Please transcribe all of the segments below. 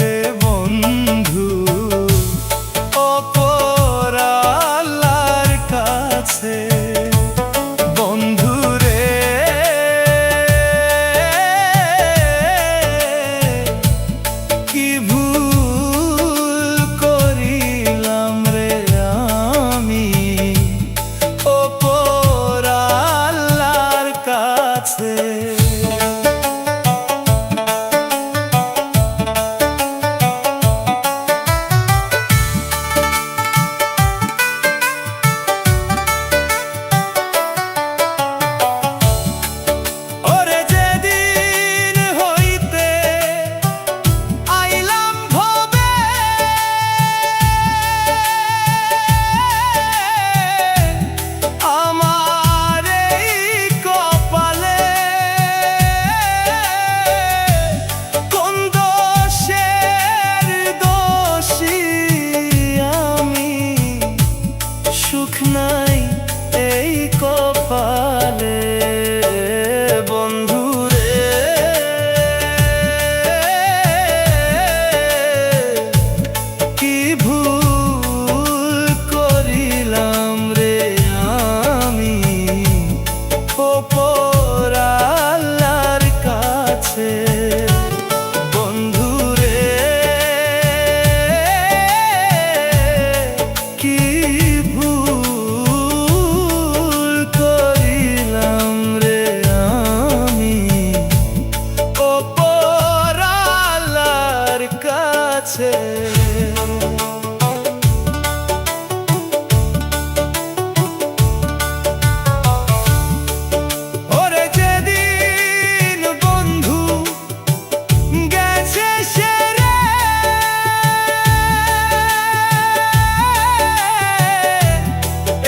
রে বন্ধু অপর আল্লাহর কাছে। বন্ধু রে কি ভুল করিলাম রে আমি অপর আল্লাহর কাছে। সুখ নাই এই কপালে বন্ধু রে কি ভুল করিলাম রে আমি অপর আল্লাহর কাছে। বন্ধু রে কি ওরে যেদিন বন্ধু গেছে সেরে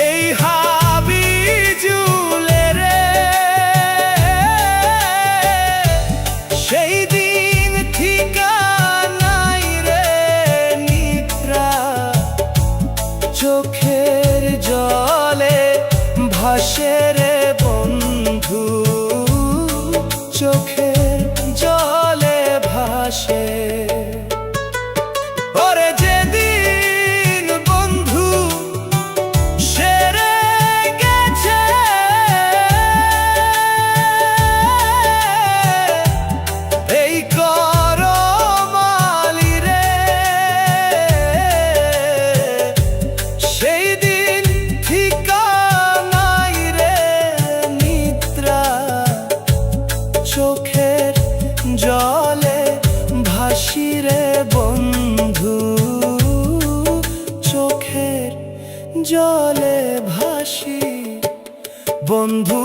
এই হাবি জুলে রে সেই দিন ঠিকানাই রে নিদ্রা চোখের জলে ভাসে রে বন্ধু চোখের জলে ভাসে। ওরে যেদিন বন্ধু সেরে গেছে এই করমালি রে সেই দিন ঠিকানাই রে নিদ্রা চোখের জলে ভাসি রে বন্ধু চোখের জলে ভাসি বন্ধু।